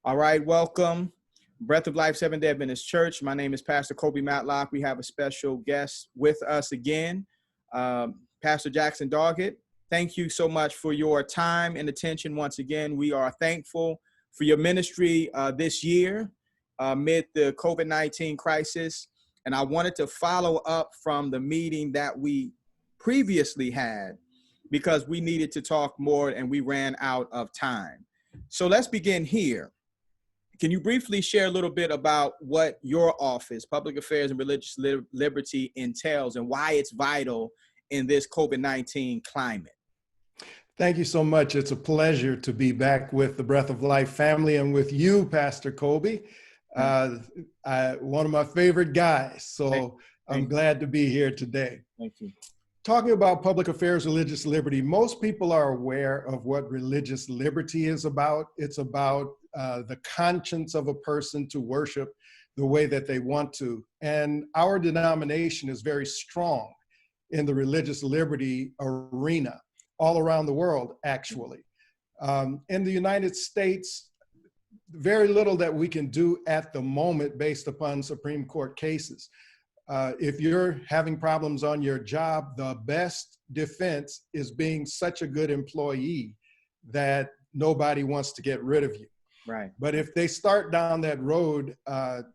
All right, welcome. Breath of Life Seventh-day Adventist Church. My name is Pastor Kobe Matlock. We have a special guest with us again, Pastor Jackson Doggette. Thank you so much for your time and attention once again. We are thankful for your ministry this year amid the COVID-19 crisis. And I wanted to follow up from the meeting that we previously had because we needed to talk more and we ran out of time. So let's begin here. Can you briefly share a little bit about what your office, Public Affairs and Religious Liberty, entails and why it's vital in this COVID-19 climate? Thank you so much. It's a pleasure to be back with the Breath of Life family and with you, Pastor Kobe, one of my favorite guys. So I'm glad to be here today. Thank you. Talking about public affairs, religious liberty, most people are aware of what religious liberty is about. It's about the conscience of a person to worship the way that they want to. And our denomination is very strong in the religious liberty arena all around the world, actually. In the United States, very little that we can do at the moment based upon Supreme Court cases. If you're having problems on your job, the best defense is being such a good employee that nobody wants to get rid of you. Right. But if they start down that road,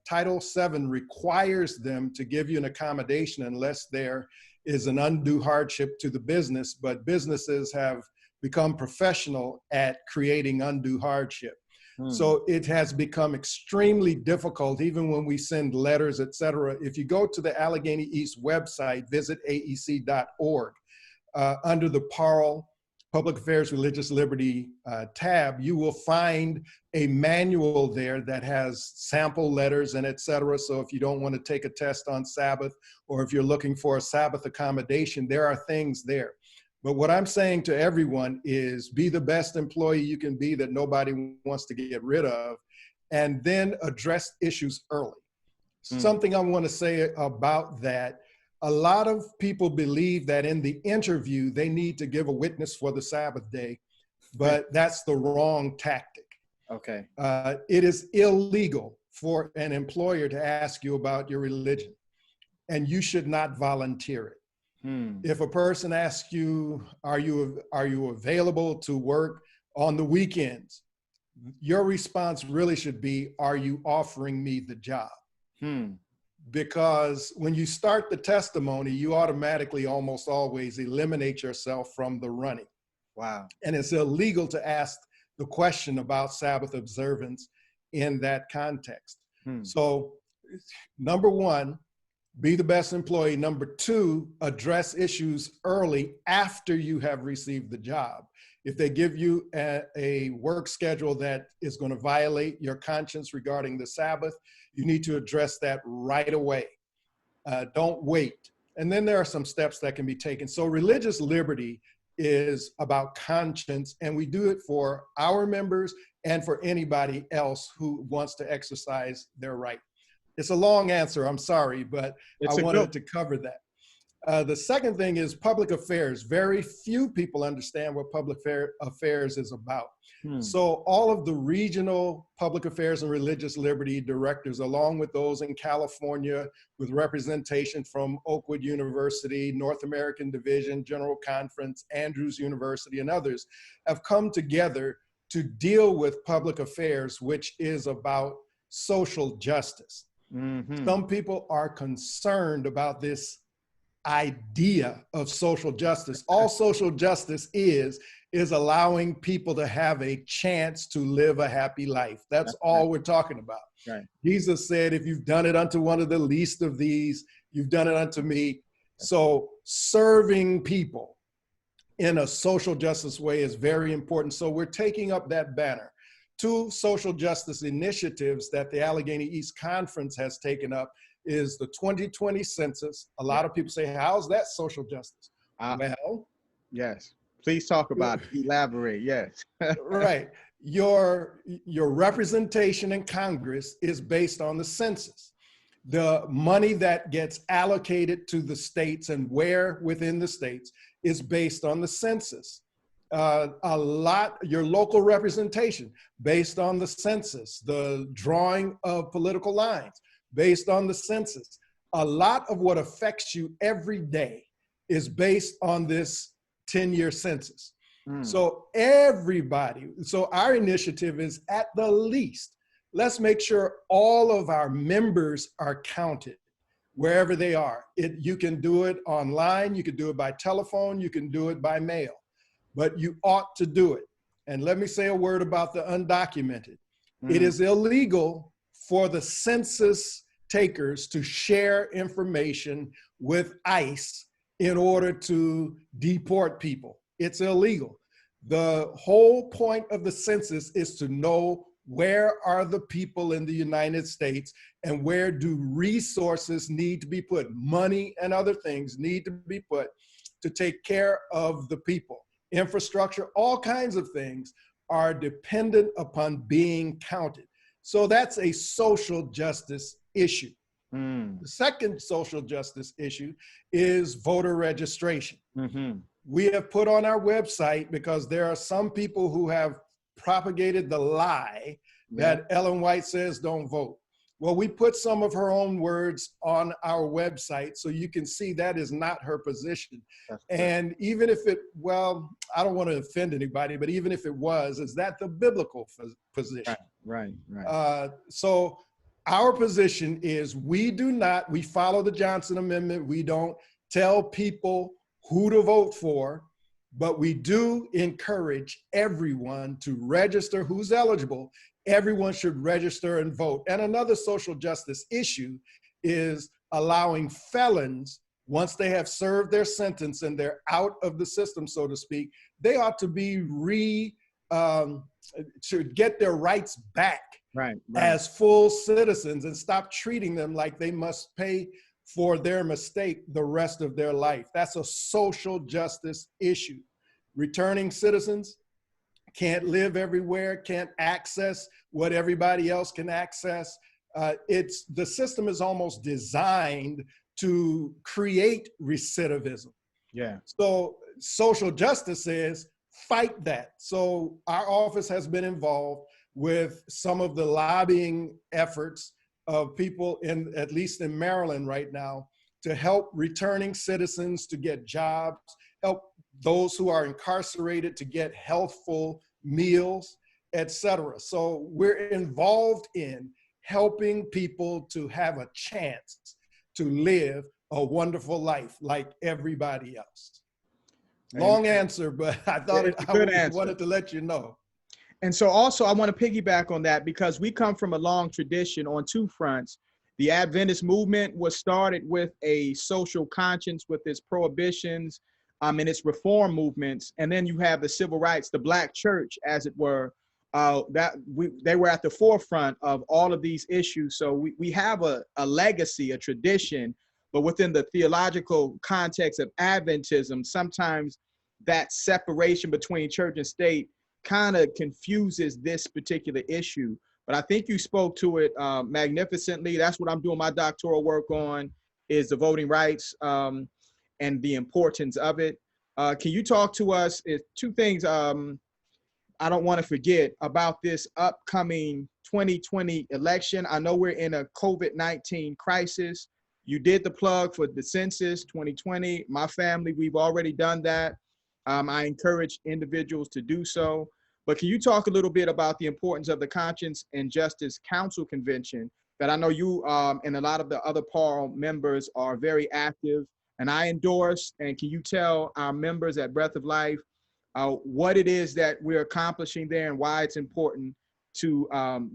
Title VII requires them to give you an accommodation unless there is an undue hardship to the business, but businesses have become professional at creating undue hardship. So it has become extremely difficult, even when we send letters, et cetera. If you go to the Allegheny East website, visit aec.org, under the PARL, Public Affairs, Religious Liberty tab, you will find a manual there that has sample letters and et cetera. So if you don't want to take a test on Sabbath, or if you're looking for a Sabbath accommodation, there are things there. But what I'm saying to everyone is be the best employee you can be that nobody wants to get rid of, and then address issues early. Something I want to say about that, a lot of people believe that in the interview, they need to give a witness for the Sabbath day, but that's the wrong tactic. Okay. It is illegal for an employer to ask you about your religion, and you should not volunteer it. If a person asks you, are you available to work on the weekends? Your response really should be, are you offering me the job? Because when you start the testimony, you automatically almost always eliminate yourself from the running. Wow. And it's illegal to ask the question about Sabbath observance in that context. So number one, be the best employee. Number two, address issues early after you have received the job. If they give you a work schedule that is going to violate your conscience regarding the Sabbath, you need to address that right away. Don't wait. And then there are some steps that can be taken. So religious liberty is about conscience, and we do it for our members and for anybody else who wants to exercise their right. It's a long answer, I'm sorry, but I wanted to cover that. The second thing is public affairs. Very few people understand what public affairs is about. So all of the regional public affairs and religious liberty directors, along with those in California with representation from Oakwood University, North American Division, General Conference, Andrews University, and others, have come together to deal with public affairs, which is about social justice. Some people are concerned about this idea of social justice. All social justice is allowing people to have a chance to live a happy life. That's all we're talking about. Right. Jesus said, if you've done it unto one of the least of these, you've done it unto me. So serving people in a social justice way is very important. So we're taking up that banner. Two social justice initiatives that the Allegheny East Conference has taken up is the 2020 census. A lot of people say, how's that social justice? Well, yes. Please talk about it. Elaborate. Yes. Right. Your representation in Congress is based on the census. The money that gets allocated to the states and where within the states is based on the census. your local representation based on the census, the drawing of political lines based on the census. A lot of what affects you every day is based on this 10-year census. So our initiative is, at the least, let's make sure all of our members are counted wherever they are. You can do it online, you can do it by telephone, you can do it by mail, but you ought to do it. And let me say a word about the undocumented. It is illegal for the census takers to share information with ICE in order to deport people. It's illegal. The whole point of the census is to know where are the people in the United States and where do resources need to be put. Money and other things need to be put to take care of the people. Infrastructure, all kinds of things are dependent upon being counted. So that's a social justice issue. The second social justice issue is voter registration. We have put on our website, because there are some people who have propagated the lie that Ellen White says don't vote. Well, we put some of her own words on our website so you can see that is not her position. And even if it, well, I don't want to offend anybody, but even if it was, is that the biblical position? Right. So our position is we follow the Johnson Amendment. We don't tell people who to vote for, but we do encourage everyone to register who's eligible. Everyone should register and vote. And another social justice issue is allowing felons, once they have served their sentence and they're out of the system, so to speak, they ought to be to get their rights back as full citizens, and stop treating them like they must pay for their mistake the rest of their life. That's a social justice issue. Returning citizens can't live everywhere, can't access what everybody else can access. The system is almost designed to create recidivism. So social justice is fight that. So our office has been involved with some of the lobbying efforts of people at least in Maryland right now, to help returning citizens to get jobs, help those who are incarcerated to get healthful meals, etc. So we're involved in helping people to have a chance to live a wonderful life like everybody else. Long answer, but I thought I wanted to let you know. And so also I want to piggyback on that, because we come from a long tradition on two fronts. The Adventist movement was started with a social conscience with its prohibitions and its reform movements. And then you have the civil rights, the Black church, as it were, they were at the forefront of all of these issues. So we have a legacy, a tradition, but within the theological context of Adventism, sometimes that separation between church and state kind of confuses this particular issue. But I think you spoke to it magnificently. That's what I'm doing my doctoral work on, is the voting rights and the importance of it. Can you talk to us, two things I don't want to forget about this upcoming 2020 election. I know we're in a COVID-19 crisis. You did the plug for the Census 2020. My family, we've already done that. I encourage individuals to do so. But can you talk a little bit about the importance of the Conscience and Justice Council Convention that I know you and a lot of the other PARL members are very active, and I endorse? And can you tell our members at Breath of Life what it is that we're accomplishing there and why it's important to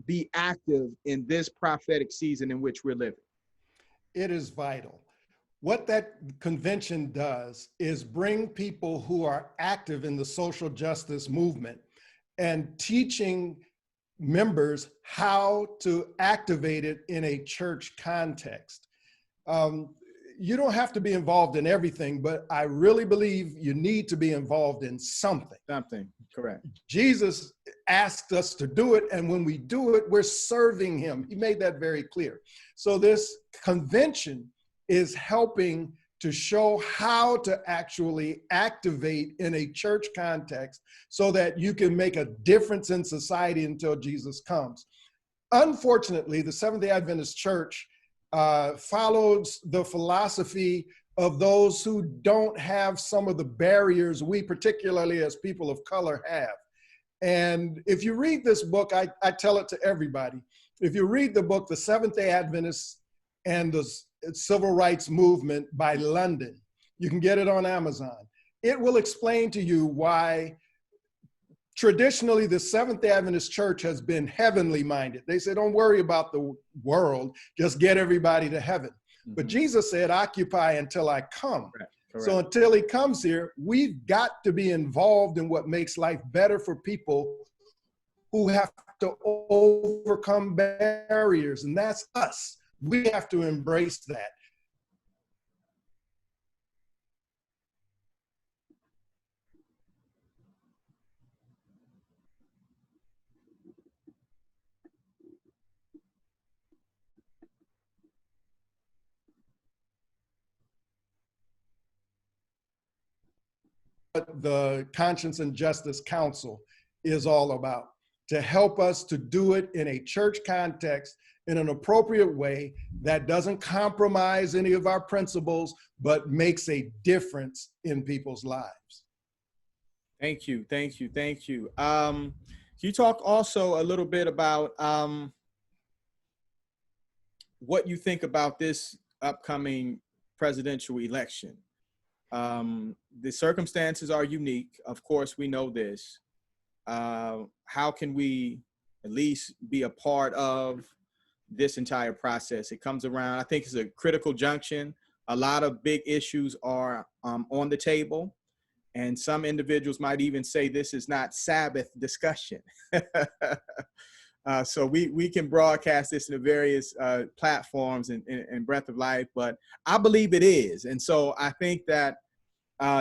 be active in this prophetic season in which we're living? It is vital. What that convention does is bring people who are active in the social justice movement and teaching members how to activate it in a church context. You don't have to be involved in everything, but I really believe you need to be involved in something. Something, correct. Jesus asked us to do it, and when we do it, we're serving him. He made that very clear. So this convention is helping to show how to actually activate in a church context so that you can make a difference in society until Jesus comes. Unfortunately, the Seventh-day Adventist Church follows the philosophy of those who don't have some of the barriers we, particularly as people of color, have. And if you read this book, I tell it to everybody. If you read the book, The Seventh-day Adventists and the Civil Rights Movement by London, you can get it on Amazon. It will explain to you why traditionally the Seventh-day Adventist Church has been heavenly minded. They say, don't worry about the world, just get everybody to heaven. Mm-hmm. But Jesus said, occupy until I come. Correct. So until he comes here, we've got to be involved in what makes life better for people who have to overcome barriers, and that's us. We have to embrace that. What the Conscience and Justice Council is all about, to help us to do it in a church context in an appropriate way that doesn't compromise any of our principles, but makes a difference in people's lives. Thank you, thank you, thank you. Can you talk also a little bit about what you think about this upcoming presidential election? The circumstances are unique. Of course, we know this. How can we at least be a part of this entire process? It comes around, I think it's a critical junction. A lot of big issues are on the table, and some individuals might even say this is not Sabbath discussion. So we can broadcast this in the various platforms and Breath of Life, but I believe it is. And so I think that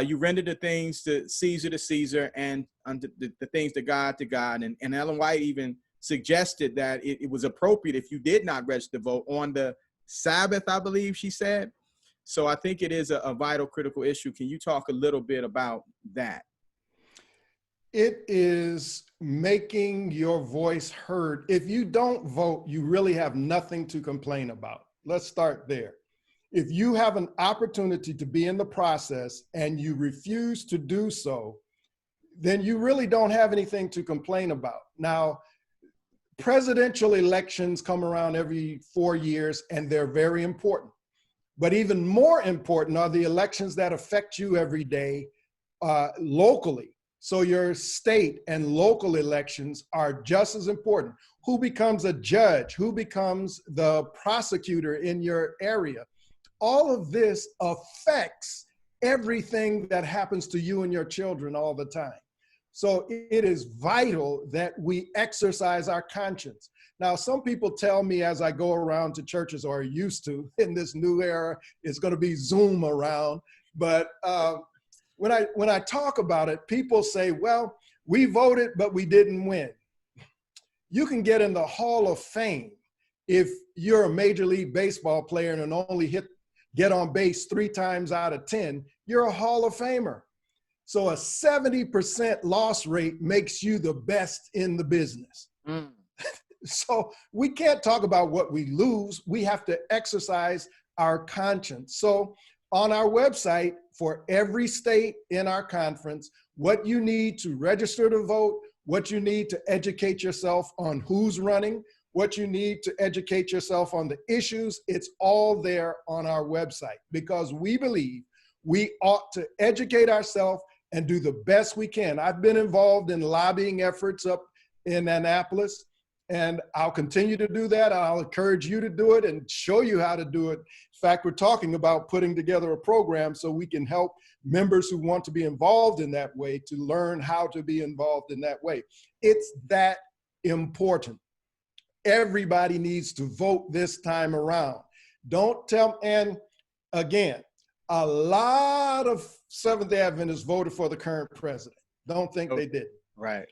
you render the things to Caesar, and the things to God. And Ellen White even suggested that it was appropriate if you did not register to vote on the Sabbath, I believe she said. So I think it is a vital, critical issue. Can you talk a little bit about that? It is making your voice heard. If you don't vote, you really have nothing to complain about. Let's start there. If you have an opportunity to be in the process and you refuse to do so, then you really don't have anything to complain about. Now, presidential elections come around every 4 years, and they're very important. But even more important are the elections that affect you every day locally. So your state and local elections are just as important. Who becomes a judge? Who becomes the prosecutor in your area? All of this affects everything that happens to you and your children all the time. So it is vital that we exercise our conscience. Now, some people tell me as I go around to churches, or used to in this new era, it's going to be Zoom around. But when I talk about it, people say, well, we voted, but we didn't win. You can get in the Hall of Fame if you're a Major League Baseball player and only get on base 3 times out of 10, you're a Hall of Famer. So a 70% loss rate makes you the best in the business. Mm. So we can't talk about what we lose. We have to exercise our conscience. So on our website, for every state in our conference, what you need to register to vote, what you need to educate yourself on who's running, what you need to educate yourself on the issues, it's all there on our website, because we believe we ought to educate ourselves and do the best we can. I've been involved in lobbying efforts up in Annapolis, and I'll continue to do that. I'll encourage you to do it and show you how to do it. In fact, we're talking about putting together a program so we can help members who want to be involved in that way to learn how to be involved in that way. It's that important. Everybody needs to vote this time around. Don't tell, and again, a lot of Seventh-day Adventists voted for the current president. Don't think they did. Right.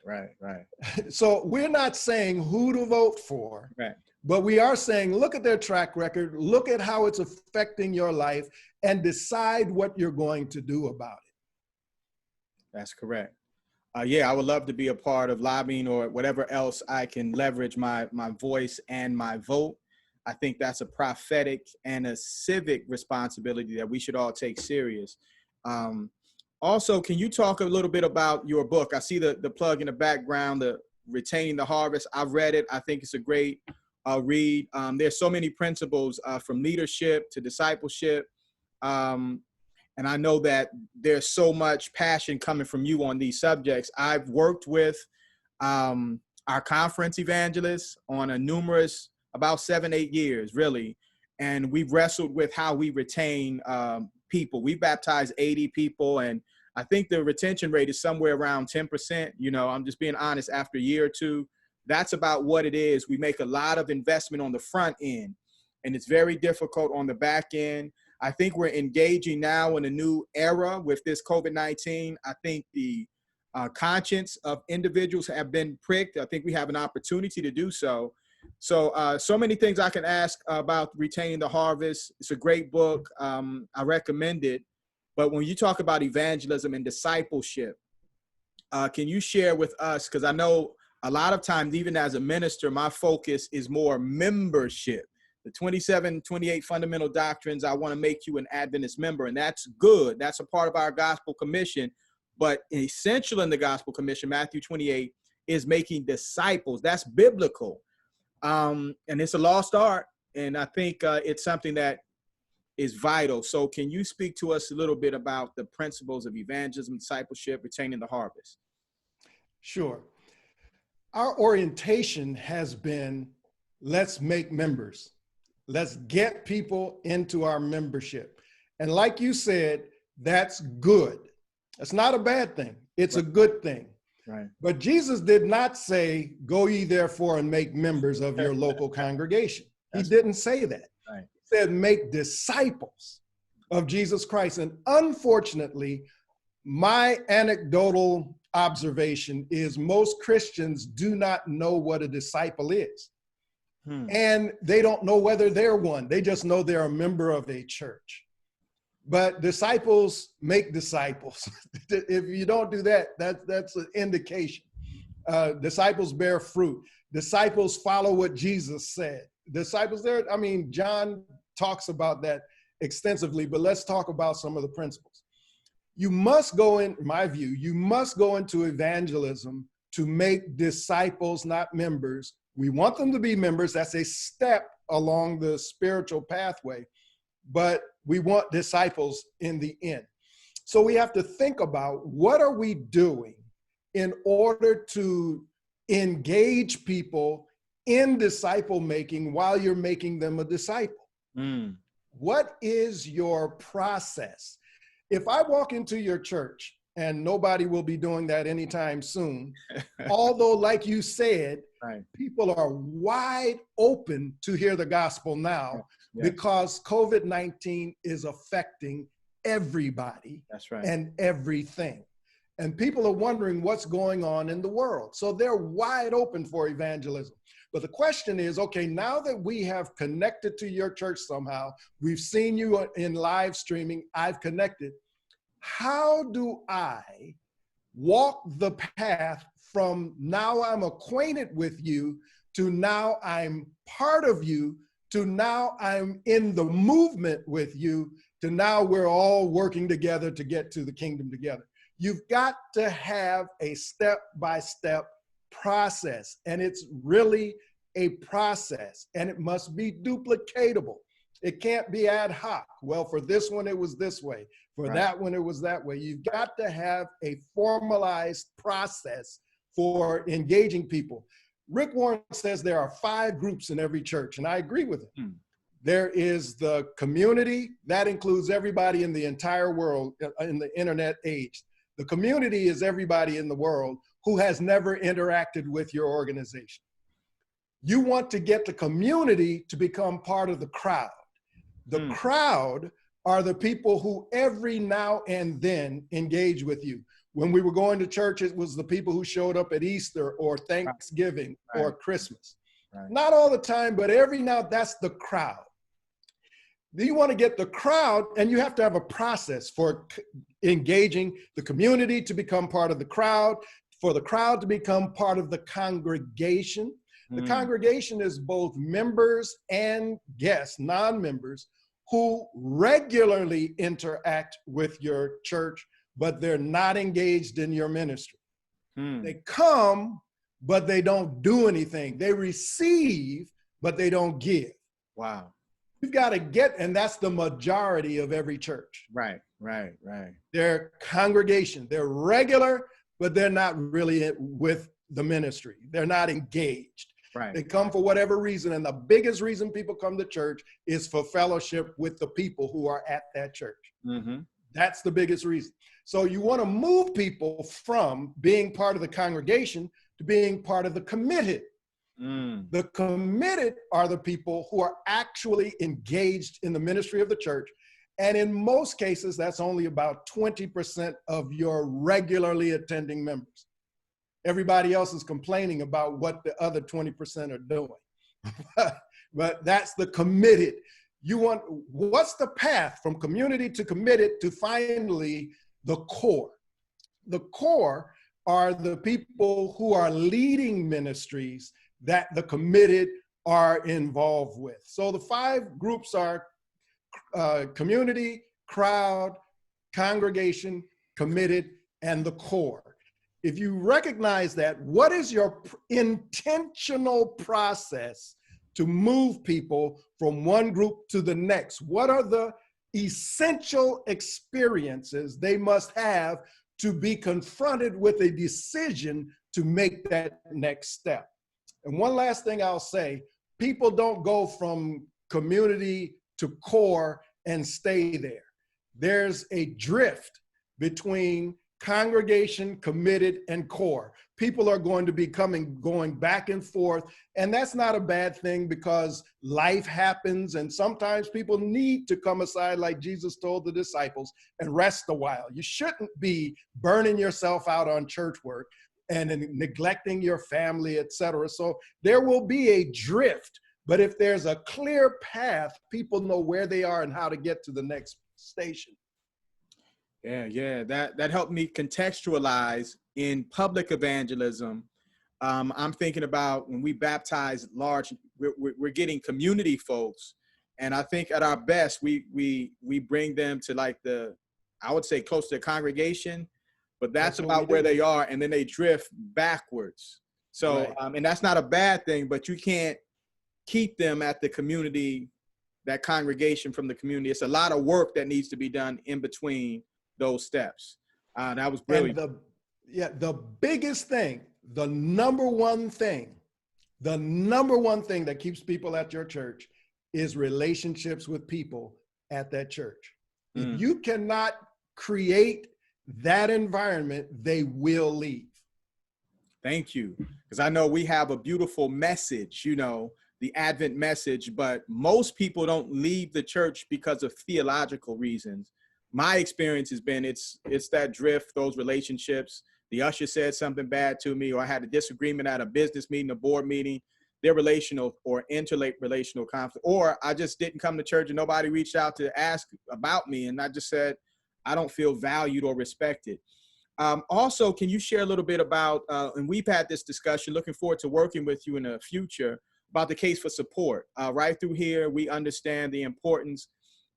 So we're not saying who to vote for. Right. But we are saying, look at their track record, look at how it's affecting your life, and decide what you're going to do about it. That's correct. Yeah, I would love to be a part of lobbying or whatever else I can leverage my voice and my vote. I think that's a prophetic and a civic responsibility that we should all take serious. Also, can you talk a little bit about your book? I see the plug in the background, the Retaining the Harvest. I've read it. I think it's a great read. There's so many principles from leadership to discipleship. And I know that there's so much passion coming from you on these subjects. I've worked with our conference evangelists on about 7-8 years, really. And we've wrestled with how we retain people. We baptized 80 people, and I think the retention rate is somewhere around 10%. You know, I'm just being honest, after a year or two, that's about what it is. We make a lot of investment on the front end, and it's very difficult on the back end. I think we're engaging now in a new era with this COVID-19. I think the conscience of individuals have been pricked. I think we have an opportunity to do so. So many things I can ask about Retaining the Harvest. It's a great book. I recommend it. But when you talk about evangelism and discipleship, can you share with us, because I know a lot of times, even as a minister, my focus is more membership. The 27, 28 fundamental doctrines, I want to make you an Adventist member, and that's good. That's a part of our gospel commission. But essential in the gospel commission, Matthew 28, is making disciples. That's biblical. And it's a lost art. And I think it's something that is vital. So can you speak to us a little bit about the principles of evangelism, discipleship, retaining the harvest? Sure. Our orientation has been, let's make members. Let's get people into our membership. And like you said, that's good. That's not a bad thing. It's a good thing. Right. But Jesus did not say, go ye therefore and make members of your local congregation. He didn't say that. Right. He said, make disciples of Jesus Christ. And unfortunately, my anecdotal observation is most Christians do not know what a disciple is. And they don't know whether they're one. They just know they're a member of a church. But disciples make disciples. If you don't do that, that's an indication. Disciples bear fruit. Disciples follow what Jesus said. Disciples there, I mean, John talks about that extensively, but let's talk about some of the principles. You must go in my view, you must go into evangelism to make disciples, not members. We want them to be members. That's a step along the spiritual pathway, but we want disciples in the end. So we have to think about, what are we doing in order to engage people in disciple making while you're making them a disciple? What is your process? If I walk into your church, and nobody will be doing that anytime soon, although, like you said, right, people are wide open to hear the gospel now, because COVID-19 is affecting everybody. That's right. And everything. And people are wondering what's going on in the world. So they're wide open for evangelism. But the question is, okay, now that we have connected to your church somehow, we've seen you in live streaming, I've connected. How do I walk the path from now I'm acquainted with you to now I'm part of you to now I'm in the movement with you to now we're all working together to get to the kingdom together? You've got to have a step-by-step process, and it's really a process, and it must be duplicatable. It can't be ad hoc. Well, for this one, it was this way. For right, that one, it was that way. You've got to have a formalized process for engaging people. Rick Warren says there are 5 groups in every church, and I agree with it. There is the community. That includes everybody in the entire world in the internet age. The community is everybody in the world who has never interacted with your organization. You want to get the community to become part of the crowd. The crowd are the people who every now and then engage with you. When we were going to church, it was the people who showed up at Easter or Thanksgiving or Christmas. Not all the time, but every now, that's the crowd. You want to get the crowd, and you have to have a process for engaging the community to become part of the crowd, for the crowd to become part of the congregation. The congregation is both members and guests, non-members, who regularly interact with your church, but they're not engaged in your ministry. They come, but they don't do anything. They receive, but they don't give. Wow. You've got to get, and that's the majority of every church. Right. They're congregation. They're regular, but they're not really with the ministry. They're not engaged. Right. They come for whatever reason. And the biggest reason people come to church is for fellowship with the people who are at that church. That's the biggest reason. So you want to move people from being part of the congregation to being part of the committed. The committed are the people who are actually engaged in the ministry of the church. And in most cases, that's only about 20% of your regularly attending members. Everybody else is complaining about what the other 20% are doing. But that's the committed. What's the path from community to committed to finally the core? The core are the people who are leading ministries that the committed are involved with. So the 5 groups are community, crowd, congregation, committed, and the core. If you recognize that, what is your intentional process to move people from one group to the next? What are the essential experiences they must have to be confronted with a decision to make that next step? And one last thing I'll say, people don't go from community to core and stay there. There's a drift between congregation, committed, and core. People are going to be going back and forth, and that's not a bad thing because life happens, and sometimes people need to come aside like Jesus told the disciples and rest a while. You shouldn't be burning yourself out on church work and neglecting your family, etc. So there will be a drift, but if there's a clear path, people know where they are and how to get to the next station. Yeah, that helped me contextualize in public evangelism. I'm thinking about when we baptize large, we're getting community folks, and I think at our best we bring them to like I would say close to the congregation, but that's about where they are, and then they drift backwards. So, right. And that's not a bad thing, but you can't keep them at the community, that congregation from the community. It's a lot of work that needs to be done in between those steps. That was brilliant. And the biggest thing, the number one thing that keeps people at your church is relationships with people at that church. If you cannot create that environment, they will leave. Thank you. Because I know we have a beautiful message, the Advent message, but most people don't leave the church because of theological reasons. My experience has been it's that drift, those relationships. The usher said something bad to me, or I had a disagreement at a business meeting, a board meeting. They're relational or interrelational conflict, or I just didn't come to church and nobody reached out to ask about me, and I just said I don't feel valued or respected. Also, can you share a little bit about, and we've had this discussion, looking forward to working with you in the future, about the case for support. Right through here, we understand the importance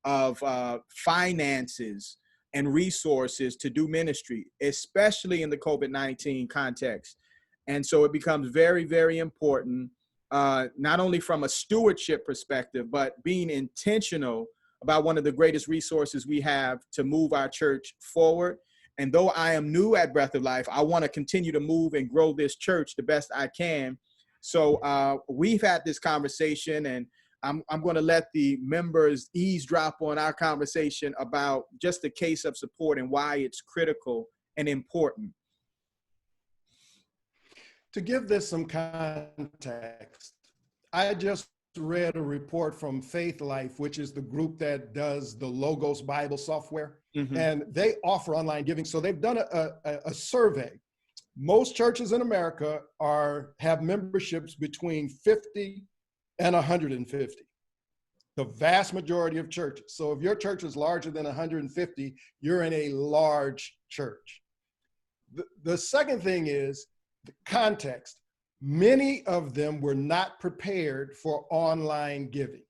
of finances and resources to do ministry, especially in the COVID-19 context. And so it becomes very, very important, not only from a stewardship perspective, but being intentional about one of the greatest resources we have to move our church forward. And though I am new at Breath of Life, I want to continue to move and grow this church the best I can. So we've had this conversation, and I'm going to let the members eavesdrop on our conversation about just the case of support and why it's critical and important. To give this some context, I just read a report from Faith Life, which is the group that does the Logos Bible software, and they offer online giving. So they've done a survey Most churches in America have memberships between 50 and 150. The vast majority of churches. So if your church is larger than 150, you're in a large church. The second thing is the context. Many of them were not prepared for online giving.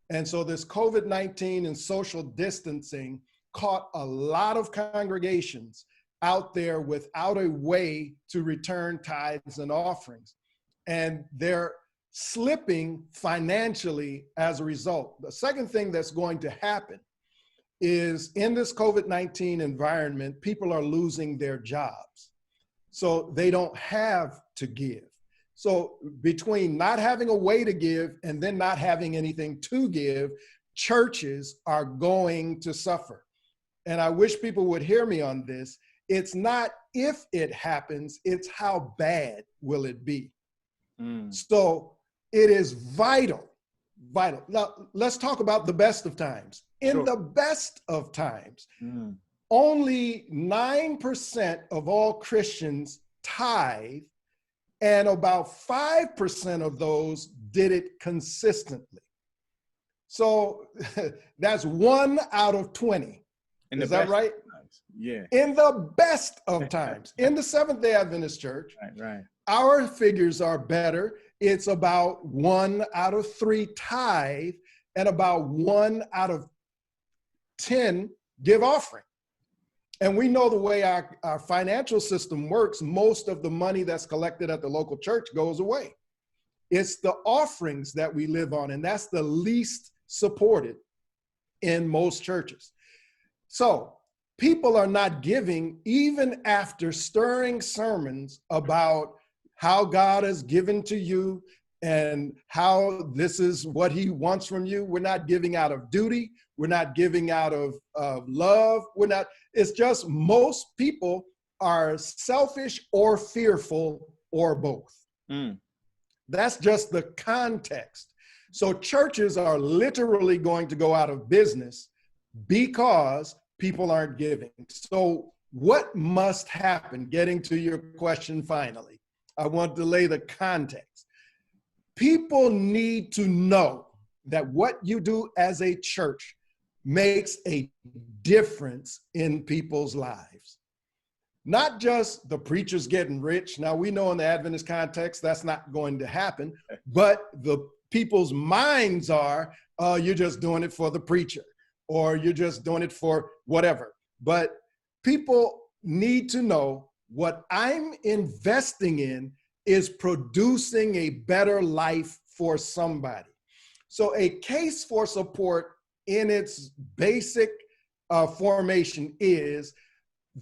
And so this COVID-19 and social distancing caught a lot of congregations out there without a way to return tithes and offerings. And they're slipping financially as a result. The second thing that's going to happen is in this COVID-19 environment, people are losing their jobs. So they don't have to give. So between not having a way to give and then not having anything to give, churches are going to suffer. And I wish people would hear me on this. It's not if it happens, it's how bad will it be. So it is vital. Now, let's talk about the best of times. In the best of times, only 9% of all Christians tithe, and about 5% of those did it consistently. So that's 1 out of 20. Is that right? Yeah. In the best of times, in the Seventh-day Adventist Church, right. Our figures are better. It's about 1 out of 3 tithe and about 1 out of 10 give offering. And we know the way our financial system works, most of the money that's collected at the local church goes away. It's the offerings that we live on, and that's the least supported in most churches. So people are not giving even after stirring sermons about how God has given to you and how this is what he wants from you. We're not giving out of duty. We're not giving out of love. It's just most people are selfish or fearful or both. That's just the context. So churches are literally going to go out of business because people aren't giving. So what must happen? Getting to your question finally, I want to lay the context. People need to know that what you do as a church makes a difference in people's lives. Not just the preachers getting rich. Now, we know in the Adventist context, that's not going to happen, but the people's minds are, you're just doing it for the preacher, or you're just doing it for whatever. But people need to know what I'm investing in is producing a better life for somebody. So a case for support in its basic formation is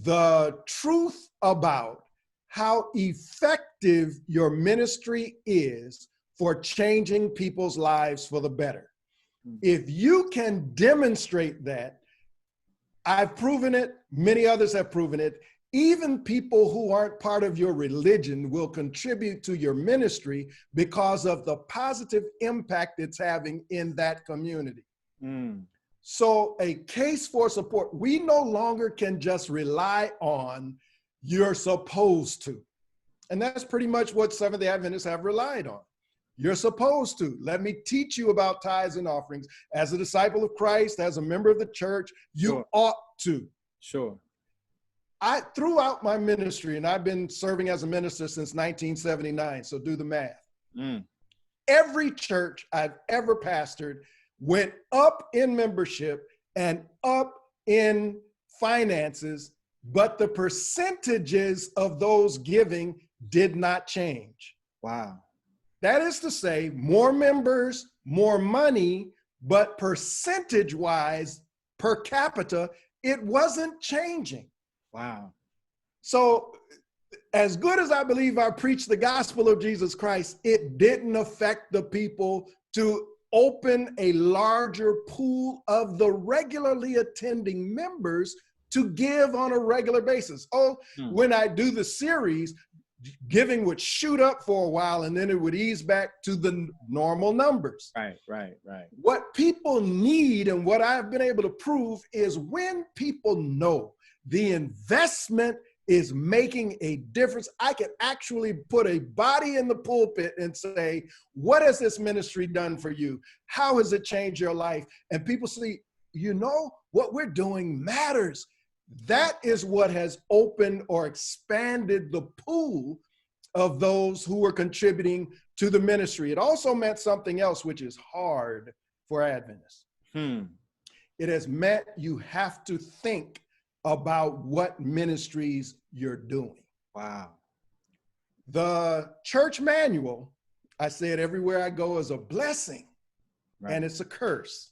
the truth about how effective your ministry is for changing people's lives for the better. If you can demonstrate that, I've proven it, many others have proven it, even people who aren't part of your religion will contribute to your ministry because of the positive impact it's having in that community. So a case for support, we no longer can just rely on you're supposed to. And that's pretty much what Seventh-day Adventists have relied on. You're supposed to. Let me teach you about tithes and offerings. As a disciple of Christ, as a member of the church, you ought to. Sure. Throughout my ministry, and I've been serving as a minister since 1979, so do the math. Every church I've ever pastored went up in membership and up in finances, but the percentages of those giving did not change. Wow. That is to say, more members, more money, but percentage-wise, per capita, it wasn't changing. Wow. So as good as I believe I preached the gospel of Jesus Christ, it didn't affect the people to open a larger pool of the regularly attending members to give on a regular basis. When I do the series, giving would shoot up for a while and then it would ease back to the normal numbers. Right. What people need and what I've been able to prove is when people know the investment is making a difference. I can actually put a body in the pulpit and say, what has this ministry done for you? How has it changed your life? And people see, you know, what we're doing matters. That is what has opened or expanded the pool of those who were contributing to the ministry. It also meant something else, which is hard for Adventists. It has meant you have to think about what ministries you're doing. Wow. The church manual, I say it everywhere I go, is a blessing, and it's a curse.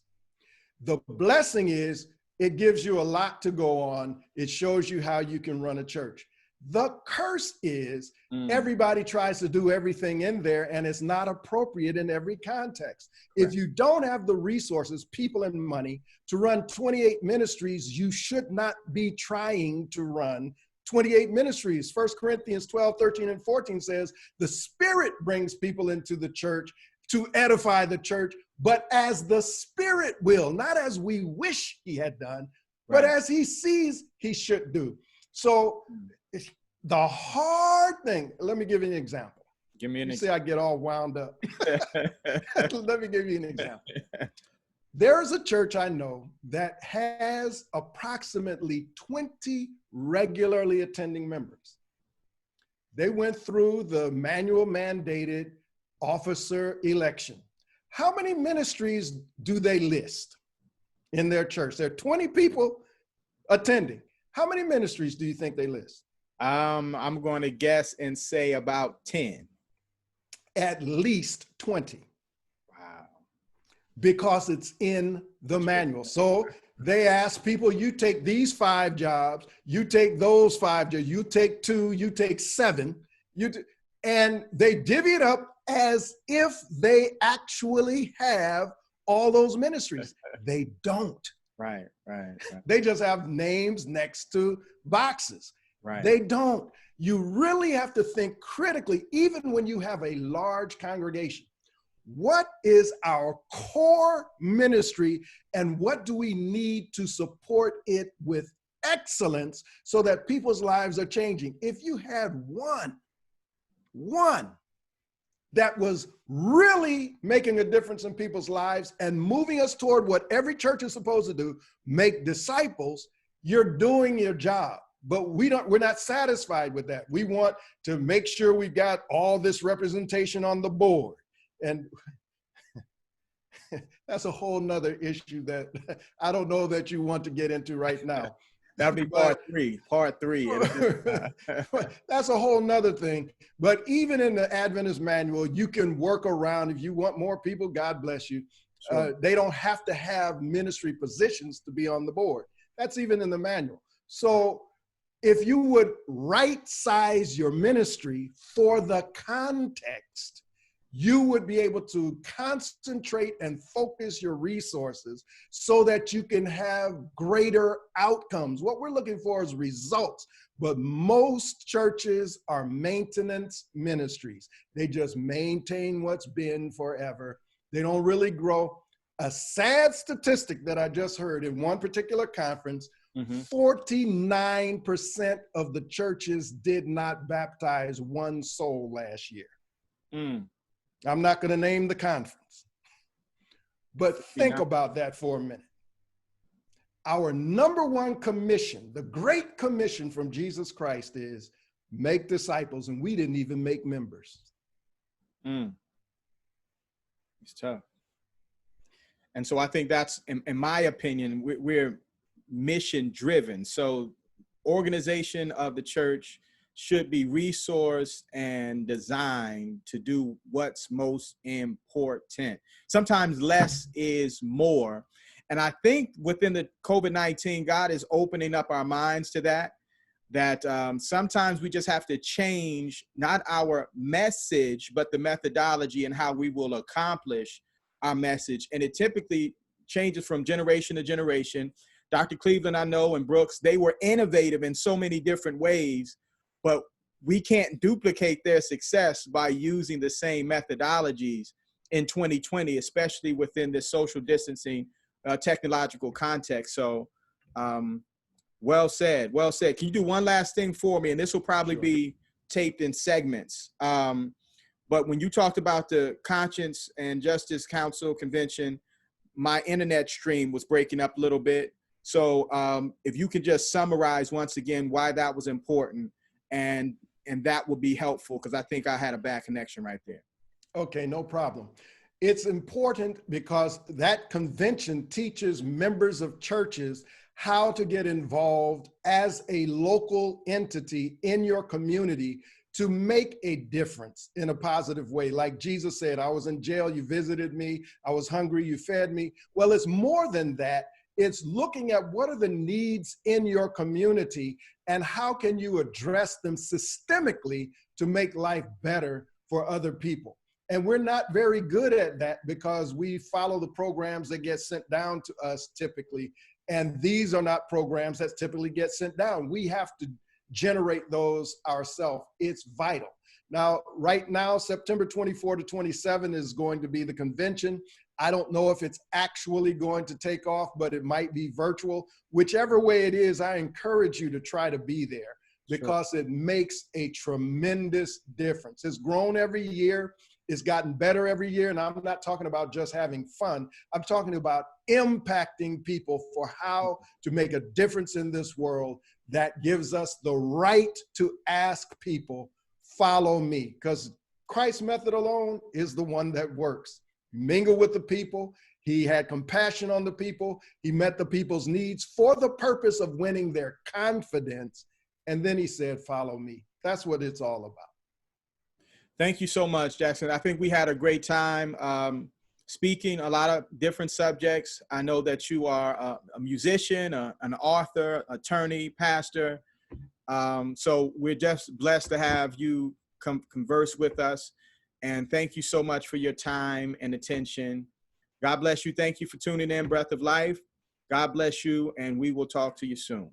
The blessing is it gives you a lot to go on. It shows you how you can run a church. The curse is everybody tries to do everything in there, and it's not appropriate in every context. If you don't have the resources, people, and money to run 28 ministries, you should not be trying to run 28 ministries. 1 Corinthians 12, 13, and 14 says, the Spirit brings people into the church to edify the church, but as the Spirit will, not as we wish he had done, but as he sees he should do. So the hard thing, let me give you an example. Give me an example. See, I get all wound up. Let me give you an example. There's a church I know that has approximately 20 regularly attending members. They went through the manual mandated officer election. How many ministries do they list in their church? There are 20 people attending. How many ministries do you think they list? I'm going to guess and say about 10. At least 20. Wow. Because it's in the manual. So they ask people, you take these 5 jobs, you take those 5 jobs, you take 2, you take 7, and they divvy it up as if they actually have all those ministries. They don't. Right. They just have names next to boxes. They don't. You really have to think critically, even when you have a large congregation. What is our core ministry, and what do we need to support it with excellence so that people's lives are changing? If you had one that was really making a difference in people's lives and moving us toward what every church is supposed to do, make disciples, you're doing your job. But we're not satisfied with that. We want to make sure we've got all this representation on the board. And that's a whole nother issue that I don't know that you want to get into right now. That'll be part three. That's a whole nother thing. But even in the Adventist manual, you can work around. If you want more people, God bless you. Sure. They don't have to have ministry positions to be on the board. That's even in the manual. So if you would right size your ministry for the context, you would be able to concentrate and focus your resources so that you can have greater outcomes. What we're looking for is results, but most churches are maintenance ministries. They just maintain what's been forever. They don't really grow. A sad statistic that I just heard in one particular conference, 49% of the churches did not baptize one soul last year. I'm not going to name the conference, but think about that for a minute. Our number one commission, the Great Commission from Jesus Christ, is make disciples, and we didn't even make members. It's tough. And so I think that's, in my opinion, we're mission driven. So organization of the church should be resourced and designed to do what's most important. Sometimes less is more. And I think within the COVID-19, God is opening up our minds to that sometimes we just have to change not our message, but the methodology and how we will accomplish our message. And it typically changes from generation to generation. Dr. Cleveland, I know, and Brooks, they were innovative in so many different ways, but we can't duplicate their success by using the same methodologies in 2020, especially within this social distancing technological context. So Well said. Well said. Can you do one last thing for me? And this will probably be taped in segments. But when you talked about the Conscience and Justice Council convention, my internet stream was breaking up a little bit. So if you could just summarize once again why that was important, and that would be helpful, because I think I had a bad connection right there. Okay, no problem. It's important because that convention teaches members of churches how to get involved as a local entity in your community to make a difference in a positive way. Like Jesus said, I was in jail, you visited me. I was hungry, you fed me. Well, it's more than that. It's looking at what are the needs in your community and how can you address them systemically to make life better for other people. And we're not very good at that because we follow the programs that get sent down to us typically. And these are not programs that typically get sent down. We have to generate those ourselves. It's vital. Now, right now, September 24 to 27 is going to be the convention. I don't know if it's actually going to take off, but it might be virtual. Whichever way it is, I encourage you to try to be there because it makes a tremendous difference. It's grown every year. It's gotten better every year. And I'm not talking about just having fun. I'm talking about impacting people for how to make a difference in this world that gives us the right to ask people, follow me. Because Christ's method alone is the one that works. Mingle with the people. He had compassion on the people. He met the people's needs for the purpose of winning their confidence. And then he said, follow me. That's what it's all about. Thank you so much, Jackson. I think we had a great time speaking a lot of different subjects. I know that you are a musician, an author, attorney, pastor. So we're just blessed to have you converse with us. And thank you so much for your time and attention. God bless you. Thank you for tuning in, Breath of Life. God bless you, and we will talk to you soon.